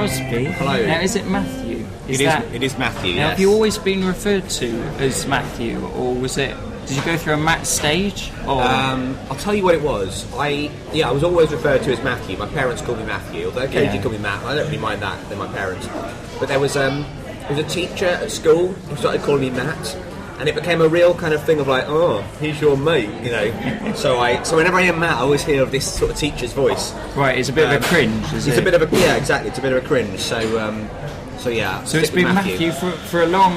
Crosby. Hello. Now, is it Matthew? It is Matthew, Now, yes. have you always been referred to as Matthew, or was it... Did you go through a Matt stage? Or? I'll tell you what it was. I was always referred to as Matthew. My parents called me Matthew, although occasionally call me Matt. I don't really mind that, they're my parents. But there was a teacher at school who started calling me Matt, and it became a real kind of thing of like, oh, he's your mate, you know. So whenever I hear Matt, I always hear of this sort of teacher's voice. Right, it's a bit of a cringe, is it? It's a bit of a exactly. It's a bit of a cringe. So yeah. So it's been Matthew for a long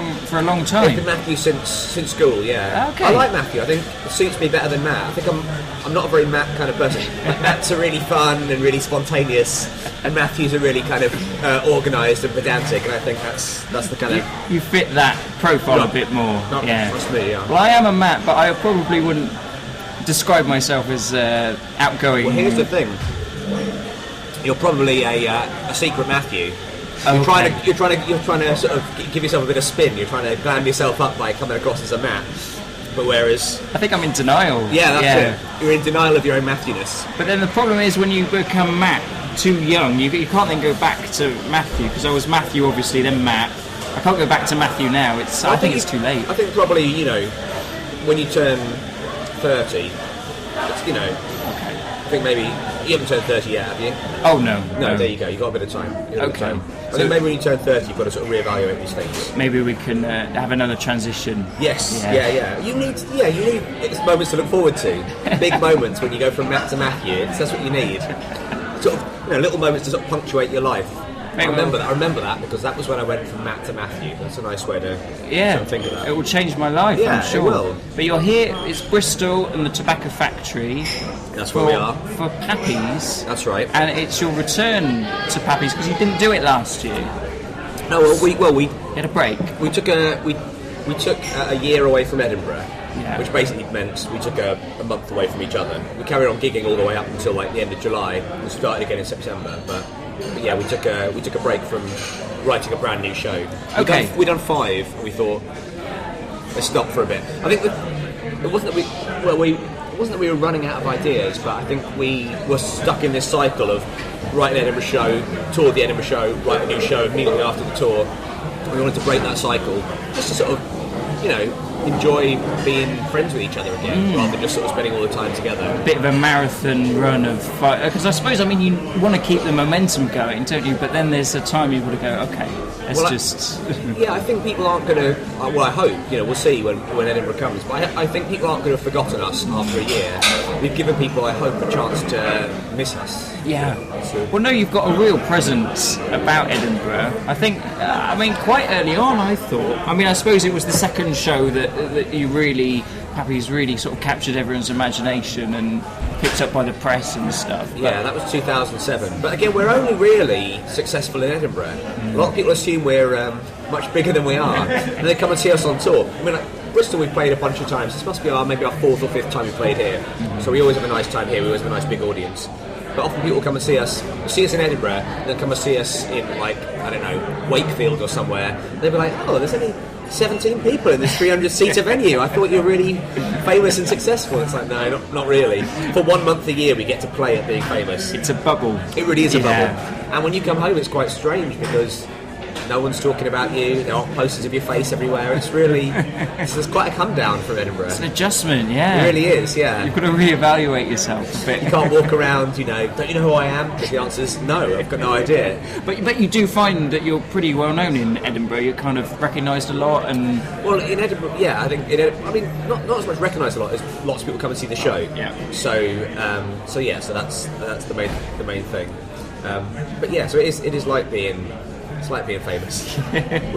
time. It's been Matthew since school. Yeah. Okay. I like Matthew. I think it suits me better than Matt. I think I'm not a very Matt kind of person. Like, Matt's are really fun and really spontaneous, and Matthew's are really kind of organised and pedantic. And I think that's the kind of you fit that profile a bit more. Yeah. That's me. Yeah. Well, I am a Matt, but I probably wouldn't describe myself as outgoing. Well, here's the thing. You're probably a secret Matthew. Okay. You're trying to sort of give yourself a bit of spin. You're trying to glam yourself up by coming across as a Matt. But whereas I think I'm in denial. Yeah, that's it. You're in denial of your own Matthewness. But then the problem is when you become Matt too young, you can't then go back to Matthew, because I was Matthew obviously, then Matt. I can't go back to Matthew now. I think it's too late. I think probably, you know, when you turn 30, it's, you know. Okay. I think maybe you haven't turned 30 yet, have you? Oh no. No, there you go. You've got a bit of time. Okay. I think maybe when you turn 30, you've got to sort of reevaluate these things. Maybe we can have another transition. Yes. Yeah. You need moments to look forward to. Big moments when you go from Matt to Matthew. That's what you need. Sort of, you know, little moments to sort of punctuate your life. I remember that because that was when I went from Matt to Matthew. That's a nice way to sort of think of that. It will change my life, I'm sure. It will. But you're here, it's Bristol and the Tobacco Factory. That's where we are. For Pappy's. That's right. And it's your return to Pappy's, because you didn't do it last year. No, we had a break. We took a year away from Edinburgh. Yeah. Which basically meant we took a month away from each other. We carried on gigging all the way up until like the end of July and started again in September. But yeah, we took a break from writing a brand new show. We'd done 5. And we thought let's stop for a bit. I think it wasn't that we were running out of ideas, but I think we were stuck in this cycle of write an Edinburgh show, tour the Edinburgh show, write a new show immediately after the tour. And we wanted to break that cycle just to sort of, you know, enjoy being friends with each other again, rather than just sort of spending all the time together. A bit of a marathon run of fight, because I suppose, I mean, you want to keep the momentum going, don't you? But then there's a time you've got to go, okay, yeah, I think people aren't going to, well, I hope, you know, we'll see when Edinburgh comes, but I think people aren't going to have forgotten us after a year. We've given people, I hope, a chance to miss us. Yeah. Well, no, you've got a real presence about Edinburgh. I think, quite early on, I thought. I mean, I suppose it was the second show that you really, Pappy's really sort of captured everyone's imagination and picked up by the press and stuff. Yeah, that was 2007. But again, we're only really successful in Edinburgh. A lot of people assume we're much bigger than we are, and they come and see us on tour. I mean, like, Bristol we've played a bunch of times. This must be maybe our 4th or 5th time we played here. So we always have a nice time here. We always have a nice big audience. But often people come and see us in Edinburgh, and then come and see us in, like, I don't know, Wakefield or somewhere. They'll be like, oh, there's only 17 people in this 300-seater venue. I thought you were really famous and successful. It's like, no, not really. For 1 month a year, we get to play at being famous. It's a bubble. It really is a bubble. And when you come home, it's quite strange because no one's talking about you. There aren't posters of your face everywhere. It's really, there's quite a come down from Edinburgh. It's an adjustment, yeah. It really is, yeah. You've got to reevaluate yourself a bit. You can't walk around, you know, don't you know who I am? Because the answer is no, I've got no idea. But you do find that you're pretty well known in Edinburgh. You're kind of recognised a lot, and well, in Edinburgh, yeah, I think not as much recognised a lot as lots of people come and see the show. Yeah. So that's the main thing. But yeah, so it is like being. It's like being famous.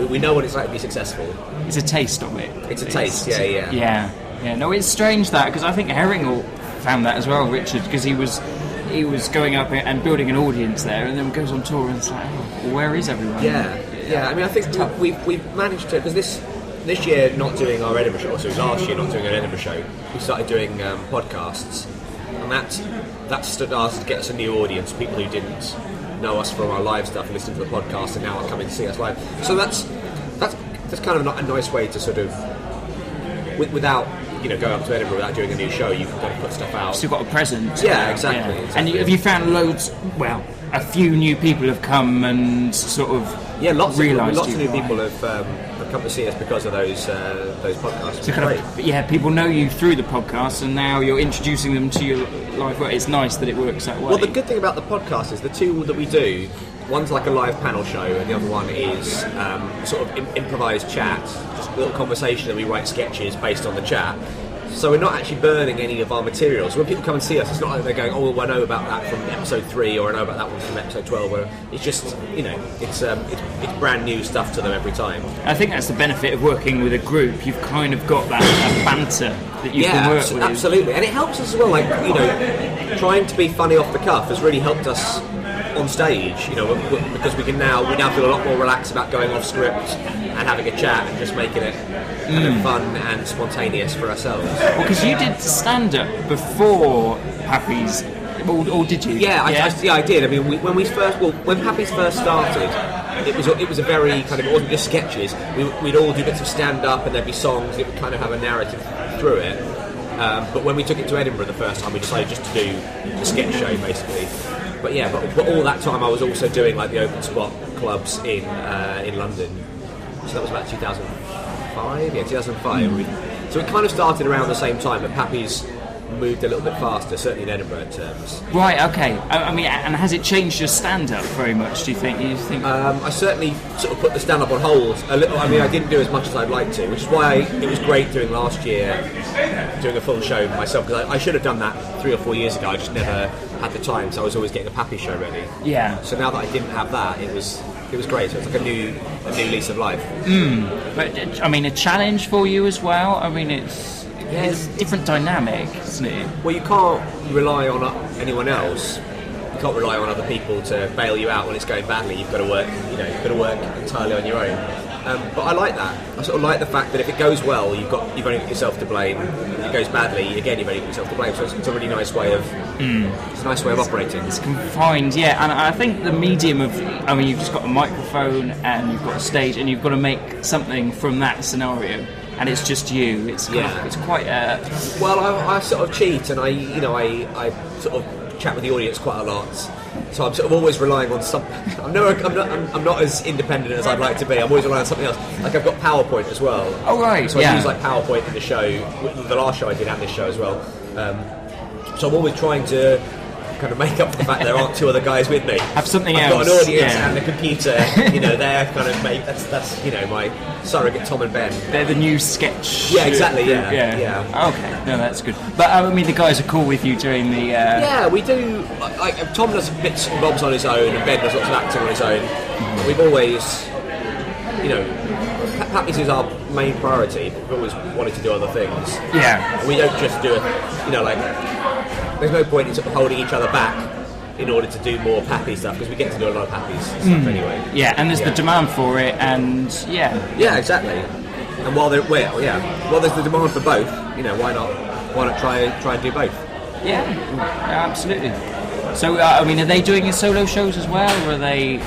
we know what it's like to be successful. It's a taste of it. It's a taste, yeah. No, it's strange that, because I think Herringle found that as well, Richard, because he was going up and building an audience there, and then goes on tour and it's like, well, where is everyone? Yeah. I mean, I think we've managed to, because this year not doing our Edinburgh show, so it was last year not doing an Edinburgh show, we started doing podcasts, and that started to get us a new audience, people who didn't know us from our live stuff and listen to the podcast and now are coming to see us live. So that's kind of a nice way to sort of, without, you know, going up to Edinburgh without doing a new show, you can kind of put stuff out. So you've got a presence. Yeah, exactly. And have you found loads, well, a few new people have come and sort of lots realised of new people have come to see us because of those podcasts. So kind of, people know you through the podcast, and now you're introducing them to your live work. It's nice that it works that way. Well, the good thing about the podcast is the two that we do, one's like a live panel show, and the other one is sort of improvised chat, just a little conversation, and we write sketches based on the chat. So we're not actually burning any of our materials. When people come and see us, it's not like they're going, "Oh, well, I know about that from episode 3, or I know about that one from episode 12." Where it's just, it's brand new stuff to them every time. I think that's the benefit of working with a group. You've kind of got that banter that you can work with. Absolutely, and it helps us as well. Like, trying to be funny off the cuff has really helped us on stage. Because we now feel a lot more relaxed about going off script and having a chat and just making it kind of fun and spontaneous for ourselves. Well, because you did stand-up before Pappy's, or did you? Yeah, I did. I mean, when Pappy's first started, it was a very kind of, it wasn't just sketches. We'd all do bits of stand-up, and there'd be songs. It would kind of have a narrative through it. But when we took it to Edinburgh the first time, we decided just to do a sketch show, basically. But yeah, but all that time I was also doing like the open spot clubs in London. So that was about 2005. Yeah, 2005. So it kind of started around the same time, but Pappy's moved a little bit faster, certainly in Edinburgh terms. Right. Okay. I mean, and has it changed your stand-up very much? Do you think? I certainly sort of put the stand-up on hold a little. I mean, I didn't do as much as I'd like to, which is why it was great doing last year, doing a full show myself, because I should have done that 3 or 4 years ago. I just never had the time, so I was always getting a Pappy show ready. Yeah. So now that I didn't have that, it was great. So it's like a new lease of life. But I mean, a challenge for you as well. I mean, it's a different dynamic, isn't it? Well, you can't rely on anyone else. You can't rely on other people to bail you out when it's going badly. You've got to work. You've got to work entirely on your own. But I like that. I sort of like the fact that if it goes well, you've only got yourself to blame. If it goes badly, again, you've only got yourself to blame. So it's a really nice way of it's a nice way of operating. It's confined, yeah. And I think the medium of, I mean, you've just got a microphone and you've got a stage, and you've got to make something from that scenario. And it's just you. It's quite a. Well, I sort of cheat, and I sort of chat with the audience quite a lot. So I'm sort of always relying on something. I'm not as independent as I'd like to be. I'm always relying on something else. Like, I've got PowerPoint as well. Oh, right. So I use like PowerPoint in the show, the last show I did and this show as well. So I'm always trying to kind of make up for the fact there aren't 2 other guys with me. Have something I've else. I've got an audience and a computer. They're kind of that's my surrogate Tom and Ben. They're the new sketch. Yeah, exactly. Yeah. Okay, no, that's good. But I mean, the guys are cool with you during the. Yeah, we do. Like Tom does bits and bobs on his own, and Ben does lots of acting on his own. But we've always, Pappy's is our main priority. But we've always wanted to do other things. Yeah. We don't just do it. There's no point in sort of holding each other back in order to do more Pappy stuff, because we get to do a lot of Pappy stuff anyway. Yeah, and there's the demand for it, and yeah, exactly. And while there's the demand for both, why not try and do both? Yeah, absolutely. So I mean, are they doing your solo shows as well, or are they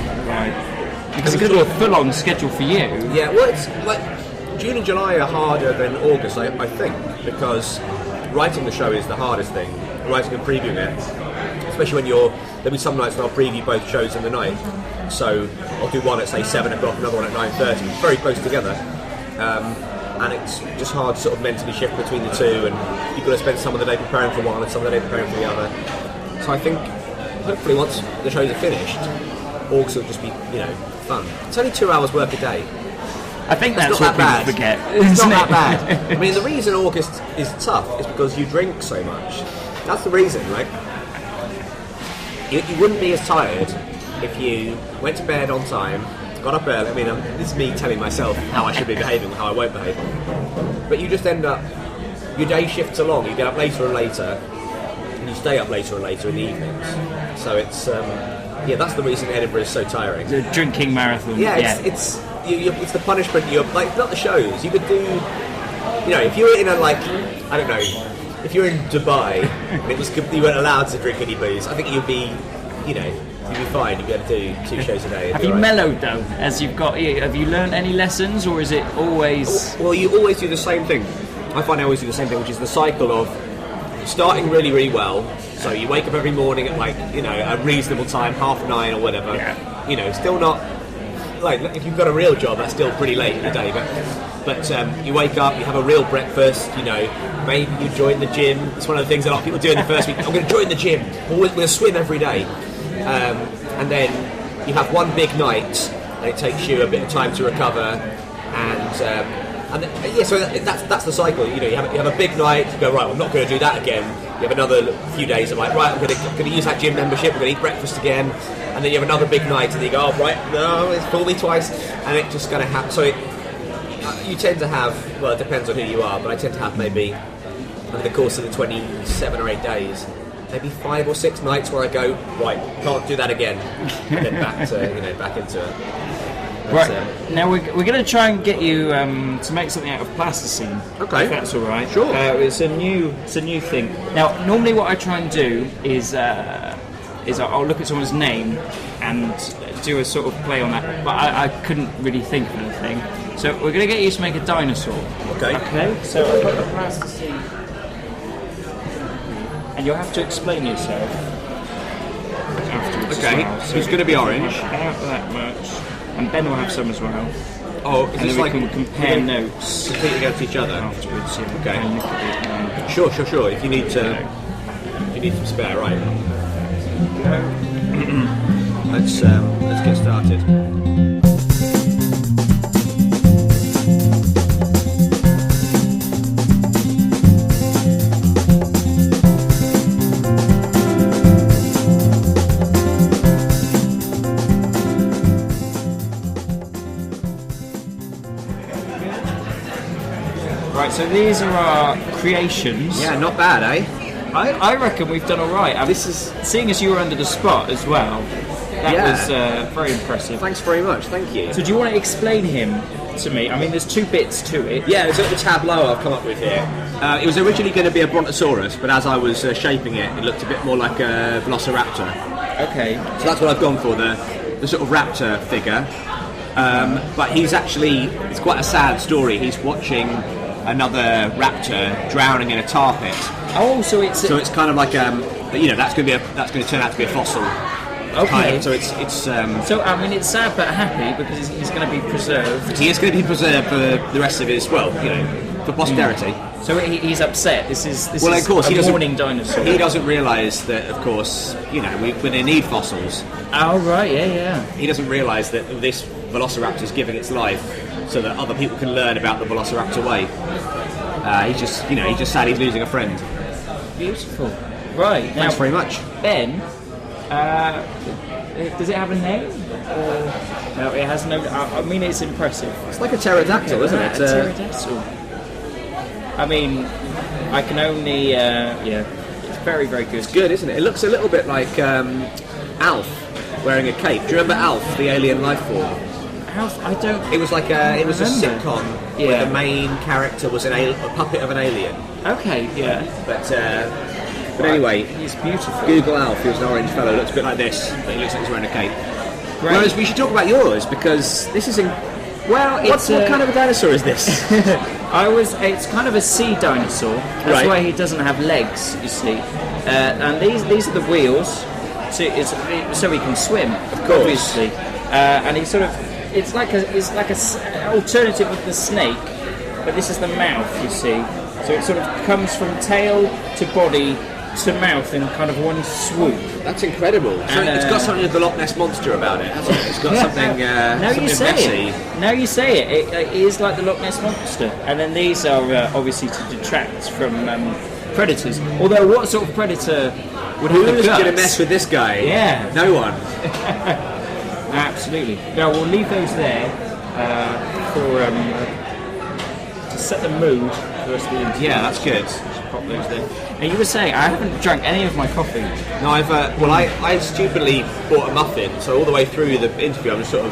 because it's going to be a full-on schedule for you? Yeah, well, it's like June and July are harder than August, I think, because writing the show is the hardest thing. Writing and previewing it, especially when there'll be some nights when I'll preview both shows in the night. So I'll do one at say 7 o'clock, another one at 9:30, very close together, and it's just hard to sort of mentally shift between the two, and you've got to spend some of the day preparing for one and some of the day preparing for the other. So I think hopefully once the shows are finished, August will just be fun. It's only 2 hours work a day. I think that's what people forget. It's not that bad. I mean, the reason August is tough is because you drink so much. That's the reason, right? You wouldn't be as tired if you went to bed on time, got up early. I mean, this is me telling myself how I should be behaving and how I won't behave. But you just end up, your day shifts along. You get up later and later, and you stay up later and later in the evenings. So it's, that's the reason Edinburgh is so tiring. The drinking marathon. Yeah, it's the punishment. You're like, not the shows. You could do, if you were in I don't know. If you're in Dubai and you weren't allowed to drink any booze, I think you'd be fine. You'd be able to do 2 shows a day. Have you mellowed though, as you've got? Have you learned any lessons, or is it always? Well, you always do the same thing. I find I always do the same thing, which is the cycle of starting really, really well, So you wake up every morning at like, you know, a reasonable time, 9:30 or whatever. Yeah. You know, still not like if you've got a real job, that's still pretty late in the day. But you wake up, you have a real breakfast. You know, maybe you join the gym. It's one of the things that a lot of people do in the first week. I'm going to join the gym. We're going to swim every day, and then you have one big night, and it takes you a bit of time to recover. So that's the cycle. You know, you have a big night. You go, right, I'm not going to do that again. You have another few days of like, right, I'm going to use that gym membership. I'm going to eat breakfast again, and then you have another big night, and you go, oh, right, no, it's fooled me twice, and it just going to happen. So you tend to have, well, it depends on who you are, but I tend to have maybe over the course of the 27 or 8 days, maybe 5 or 6 nights where I go, right, can't do that again, and then back into it. Right, now we're going to try and get you to make something out of plasticine. Okay. If that's all right. Sure. It's a new thing. Now, normally what I try and do is I'll look at someone's name and do a sort of play on that, but I couldn't really think of anything. So we're going to get you to make a dinosaur. Okay. Okay. So I've got the plasticine, and you'll have to explain yourself afterwards. Okay. As well. So it's going to be orange. About that much. And Ben will have some as well. Oh, and then we can compare notes. Compete against each other. Afterwards, yeah. Okay. And look at it, Sure. If you need some spare, right? Let's get started. Right, so these are our creations. Yeah, not bad, eh? I reckon we've done all right. This is seeing as you were under the spot as well. That was very impressive. Thanks very much. Thank you. So do you want to explain him to me? I mean, there's 2 bits to it. Yeah, it's the tableau I've come up with here. It was originally going to be a Brontosaurus, but as I was shaping it, it looked a bit more like a Velociraptor. Okay. So that's what I've gone for, the sort of raptor figure. But it's quite a sad story. He's watching another raptor drowning in a tar pit. Oh, so it's kind of like that's going to turn out to be a fossil. Okay. Kind of. So it's So I mean, it's sad but happy because he's going to be preserved. He is going to be preserved for the rest of his for posterity. So he's upset. This is of course, a mourning dinosaur. He doesn't realise that, of course, we're going to need fossils. Oh right, yeah. He doesn't realise that this Velociraptor is giving its life so that other people can learn about the Velociraptor way. He's just sad he's losing a friend. Beautiful. Right. Thanks very much. Ben, does it have a name? No, it has no. I mean, it's impressive. It's like a pterodactyl, isn't it? A pterodactyl. I mean, I can only. It's very, very good. It's good, isn't it? It looks a little bit like Alf wearing a cape. Do you remember Alf, the alien life form? Alf, I don't. It was like a sitcom where the main character was a puppet of an alien. Okay, yeah. But anyway, he's beautiful. Google Alf. He was an orange fellow. Looks a bit like this, but he looks like he's wearing a cape. Great. Whereas we should talk about yours because this is. What kind of a dinosaur is this? It's kind of a sea dinosaur. That's why he doesn't have legs, you see. And these are the wheels, so he can swim. Of course. Obviously. And he sort of. It's like an alternative of the snake, but this is the mouth, you see. So it sort of comes from tail to body to mouth in kind of one swoop. That's incredible. So it's got something of the Loch Ness Monster about it, hasn't it? It's got something messy. Now you say it is like the Loch Ness Monster. And then these are obviously to detract from predators. Although what sort of predator would have the guts? Who's going to mess with this guy? Yeah. No one. Absolutely. Now we'll leave those there to set the mood for the rest of the interview. Yeah, that's good. Just pop those there. And you were saying I haven't drunk any of my coffee. No, I stupidly bought a muffin, so all the way through the interview I was sort of.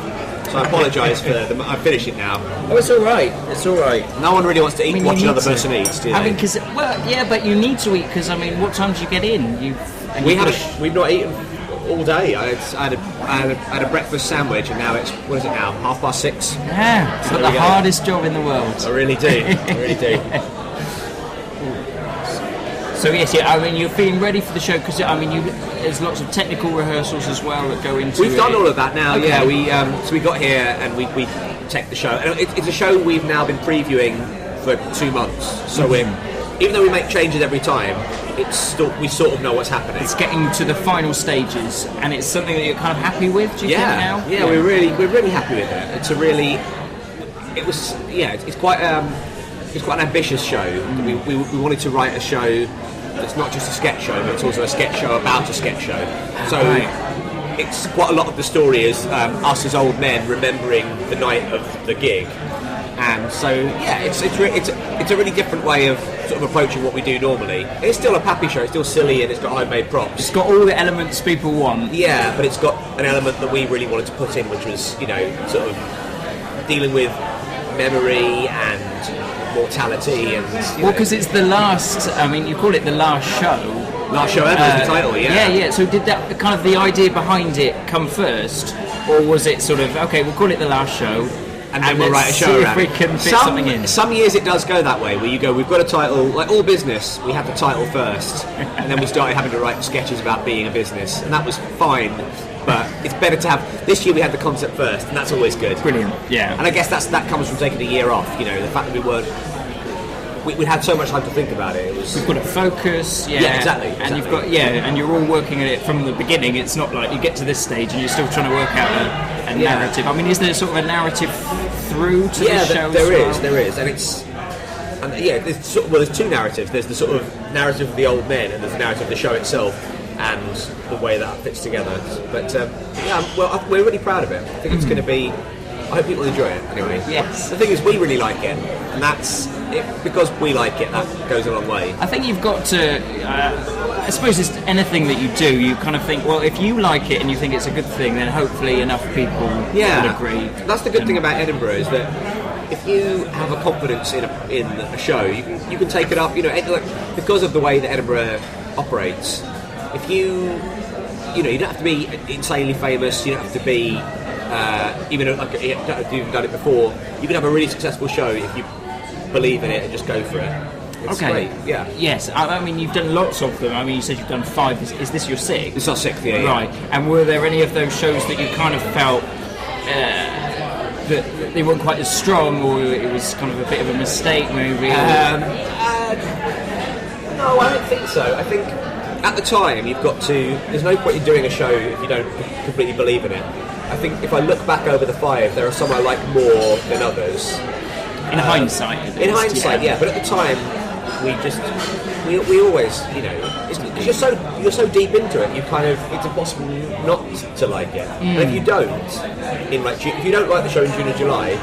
So I apologise for I finished it now. Oh, it's all right. It's all right. No one really wants to watch another person eat, do they? I mean, but you need to eat because what time do you get in? We've not eaten all day. I had a breakfast sandwich, and now it's 6:30. Yeah, it's got the hardest job in the world. I really do. I really do. So yes, yeah. I mean, you're feeling ready for the show because I mean, there's lots of technical rehearsals as well that go into. We've done all of that now. Okay. Yeah, we got here and we tech the show. And it's a show we've now been previewing for 2 months. So even though we make changes every time, we sort of know what's happening. It's getting to the final stages, and it's something that you're kind of happy with. Do you think now? Yeah, we're really happy with it. It's quite an ambitious show. We wanted to write a show that's not just a sketch show, but it's also a sketch show about a sketch show. So it's quite a lot of the story is us as old men remembering the night of the gig. And so, it's a really different way of sort of approaching what we do normally. It's still a Pappy show, it's still silly, and it's got homemade props. It's got all the elements people want. Yeah, but it's got an element that we really wanted to put in, which was, sort of dealing with memory and mortality and... Well, because it's the last, I mean, you call it the last show. Last show ever is the title, yeah. Yeah, so did that, kind of the idea behind it come first? Or was it sort of, okay, we'll call it the last show, and then we'll write a show around it. If we can fit something in. Some years it does go that way, where you go, we've got a title, like all business, we have the title first, and then we started having to write sketches about being a business, and that was fine, but it's better to have, this year we had the concept first, and that's always good. Brilliant, yeah. And I guess that comes from taking a year off, the fact that we had so much time to think about it. We've got to focus, exactly. And you've got, and you're all working at it from the beginning. It's not like you get to this stage and you're still trying to work out a narrative. I mean, is there sort of a narrative through to the show? There is, and there's two narratives. There's the sort of narrative of the old men, and there's the narrative of the show itself, and the way that fits together. But we're really proud of it. I think it's going to be. I hope people enjoy it anyway. Yes. The thing is, we really like it, and that's it, because we like it. That goes a long way. I think you've got to. I suppose it's anything that you do. You kind of think, well, if you like it and you think it's a good thing, then hopefully enough people will agree. That's the good thing about Edinburgh is that if you have a confidence in a show, you can take it up. Because of the way that Edinburgh operates. If you don't have to be insanely famous. You don't have to be. Even if you've done it before, you can have a really successful show if you believe in it and just go for it. It's great, yeah. Yes, I mean, you've done lots of them. I mean, you said you've done 5. Is this your 6th? It's our 6th, yeah. Right. And were there any of those shows that you kind of felt that they weren't quite as strong, or it was kind of a bit of a mistake, maybe? No, I don't think so. I think at the time you've got to. There's no point in doing a show if you don't completely believe in it. I think if I look back over the 5, there are some I like more than others. In hindsight, yeah. But at the time, we always, because you're so deep into it, it's impossible not to like it. And if you don't, if you don't like the show in June or July,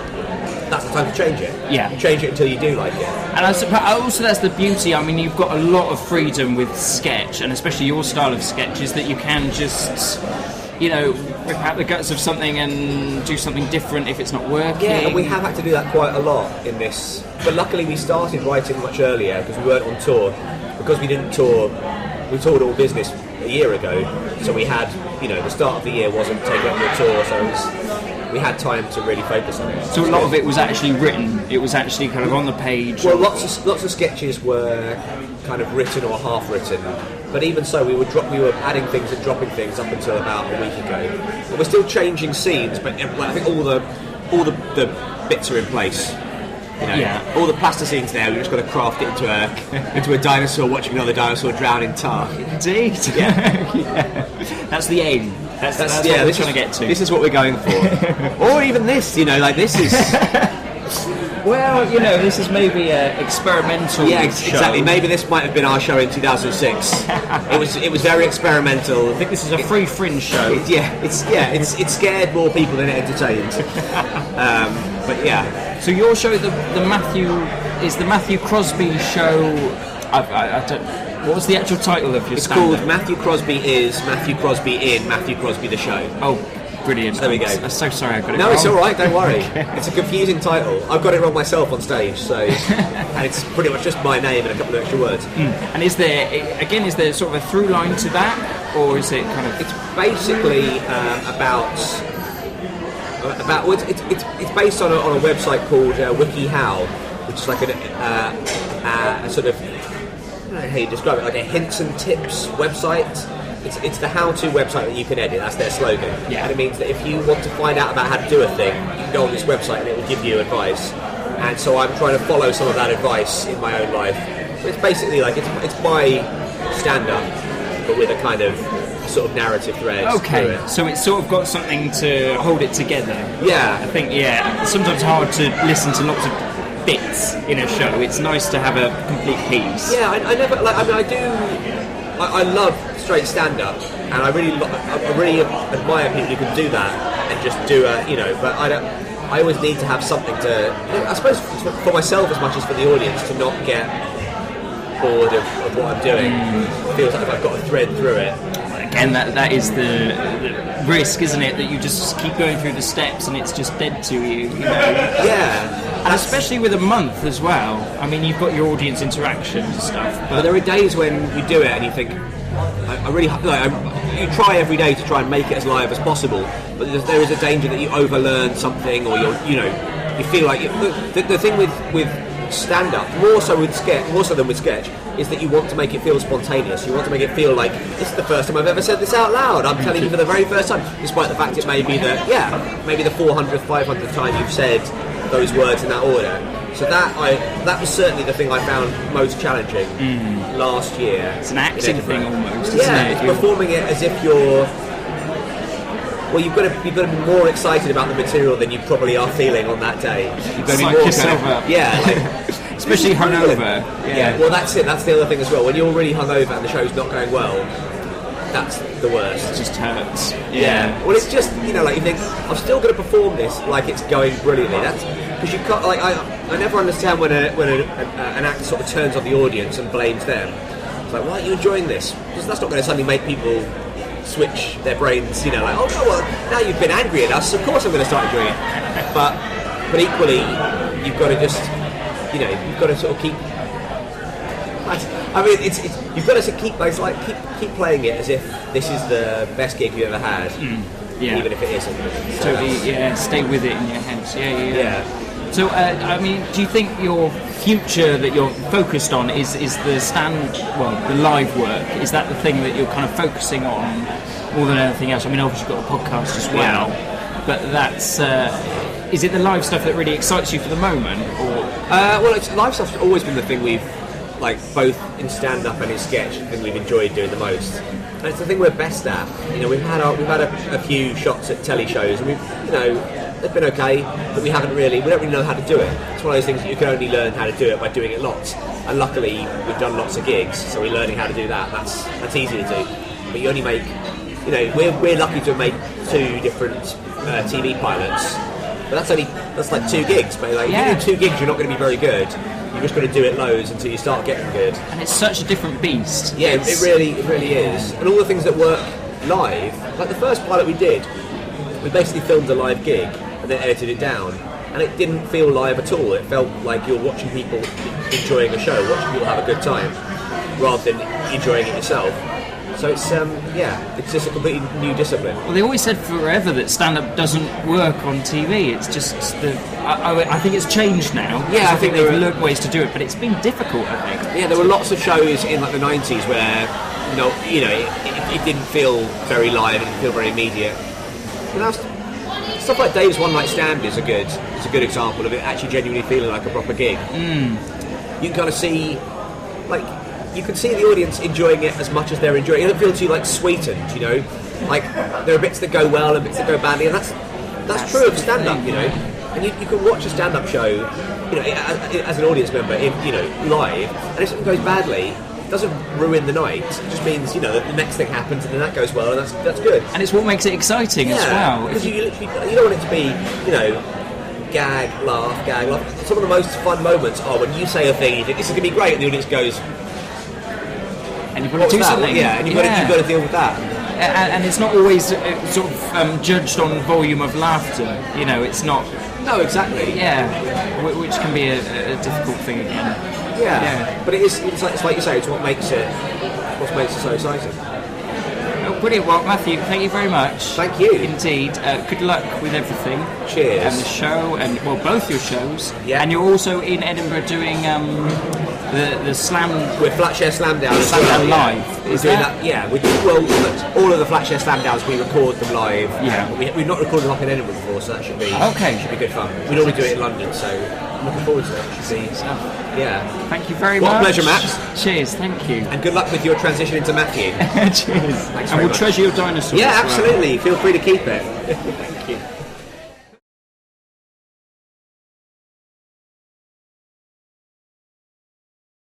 that's the time to change it. Yeah. You change it until you do like it. And I suppose also that's the beauty. I mean, you've got a lot of freedom with sketch, and especially your style of sketch is that you can just. Rip out the guts of something and do something different if it's not working. Yeah, and we have had to do that quite a lot in this. But luckily we started writing much earlier because we weren't on tour. Because we didn't tour, we toured all business a year ago. So we had, the start of the year wasn't taking up the tour, so we had time to really focus on it. So a lot of it was actually written. It was actually kind of on the page. Well, lots of sketches were kind of written or half written. But even so, we were adding things and dropping things up until about a week ago. And we're still changing scenes, but I think all the bits are in place. All the plasticene's there. We've just got to craft it into a dinosaur watching another dinosaur drown in tar. Indeed. Yeah. That's the aim. That's what we're trying to get to. This is what we're going for. Or even this. This is. Well, this is maybe an experimental show. Exactly. Maybe this might have been our show in 2006. It was very experimental. I think this is a free fringe show. It scared more people than it entertained. But yeah. So your show, the Matthew Crosby show. I don't. What was the actual title of your? It's called Matthew Crosby is Matthew Crosby in Matthew Crosby the Show. Oh. Brilliant. There we go. I'm so sorry I got it wrong. No, it's alright, don't worry. It's a confusing title. I've got it wrong myself on stage, so and it's pretty much just my name and a couple of extra words. And is there sort of a through line to that, or is it kind of... It's basically it's based on a website called WikiHow, which is like a sort of... I don't don't know how you describe it, like a hints and tips website. It's the how-to website that you can edit. That's their slogan. Yeah. And it means that if you want to find out about how to do a thing, you can go on this website and it will give you advice. And so I'm trying to follow some of that advice in my own life. So it's basically like it's my stand-up, but with a kind of sort of narrative thread. Okay, so it's sort of got something to hold it together. Yeah. I think, sometimes hard to listen to lots of bits in a show. It's nice to have a complete piece. Yeah, I never, like, I mean, I love straight stand-up, and I really admire people who can do that and just do but I always need to have something to, I suppose for myself as much as for the audience, to not get bored of what I'm doing. It feels like I've got a thread through it. Again, that is the risk, isn't it? That you just keep going through the steps and it's just dead to you, you know? Yeah. And especially with a month as well. I mean, you've got your audience interaction and stuff. But there are days when you do it and you think, I really you try every day to try and make it as live as possible, but there is a danger that you overlearn something, or you feel like the thing with stand-up, more so than with sketch, is that you want to make it feel spontaneous. You want to make it feel like this is the first time I've ever said this out loud. I'm telling you for the very first time, despite the fact it may be maybe the 400th, 500th time you've said those words in that order. So that was certainly the thing I found most challenging last year. It's an acting thing almost, isn't yeah, it? it's performing it as if you're. Well, you've got to be more excited about the material than you probably are feeling on that day. You've got to be more yourself up. Yeah, especially hungover. Yeah. Well, that's it. That's the other thing as well. When you're really hungover and the show's not going well, that's the worst. It just hurts. Yeah. Well, it's just like you think I'm still going to perform this like it's going brilliantly. That's because you can't. Like I never understand when an actor sort of turns on the audience and blames them. It's like, why are you enjoying this? Because that's not going to suddenly make people switch their brains, like, oh no, well, now you've been angry at us, of course I'm going to start enjoying it. But equally, you've got to just, you've got to sort of keep. I mean, it's you've got to keep playing it as if this is the best gig you've ever had, even if it isn't. So totally, stay with it in your head. Yeah. So, I mean, do you think your future that you're focused on is the live work? Is that the thing that you're kind of focusing on more than anything else? I mean, obviously you've got a podcast as well, but that's is it the live stuff that really excites you for the moment? Or live stuff's always been the thing we've both in stand-up and in sketch, the thing we've enjoyed doing the most. And it's the thing we're best at. We've had a few shots at telly shows, and they've been okay, but we don't really know how to do it. It's one of those things that you can only learn how to do it by doing it lots. And luckily, we've done lots of gigs, so we're learning how to do that. That's easy to do. But you only make, we're lucky to have made 2 different TV pilots. But that's like 2 gigs. But if you do 2 gigs, you're not going to be very good. You're just going to do it loads until you start getting good. And it's such a different beast. Yeah, it really is. And all the things that work live, like the first pilot we did, we basically filmed a live gig and then edited it down, and it didn't feel live at all. It felt like you're watching people enjoying a show, watching people have a good time, rather than enjoying it yourself. So it's it's just a completely new discipline. Well, they always said forever that stand-up doesn't work on TV. It's just I think it's changed now. Yeah, I think they've learned ways to do it, but it's been difficult, I think. Yeah, there were lots of shows in the 90s where it didn't feel very live, it didn't feel very immediate. And stuff like Dave's One Night Stand is a good example of it actually genuinely feeling like a proper gig. You can kind of see, you can see the audience enjoying it as much as they're enjoying it. It doesn't feel too sweetened, Like there are bits that go well and bits that go badly, and that's true of stand-up, And you can watch a stand-up show, as an audience member, live, and if something goes badly, it doesn't ruin the night. It just means the next thing happens and then that goes well, and that's good. And it's what makes it exciting as well. Because you don't want it to be gag, laugh. Some of the most fun moments are when you say a thing, you think this is going to be great, and the audience goes, and you've got to do something. And you've got to deal with that. And it's not always sort of judged on volume of laughter. It's not. No, exactly. Yeah, which can be a difficult thing again. Yeah. But it's like you say, it's what makes it so exciting. Oh, brilliant. Well, Matthew, thank you very much. Thank you. indeed. Good luck with everything. Cheers. And the show, and well, both your shows. Yeah. And you're also in Edinburgh doing the slam. We're Flatshare Slam Down as Slam well. Down live. We're doing that. Yeah. All of the Flatshare Slam Downs we record them live. Yeah. We've not recorded them up in Edinburgh before, so that should be good fun. We normally do it in London, so I'm looking forward to it. Should be. Yeah. Thank you very much. What a pleasure, Max. Cheers. Thank you. And good luck with your transition into Matthew. Cheers. Thanks and we'll much. treasure your dinosaurs. Yeah, as well. absolutely. Feel free to keep it. Thank you.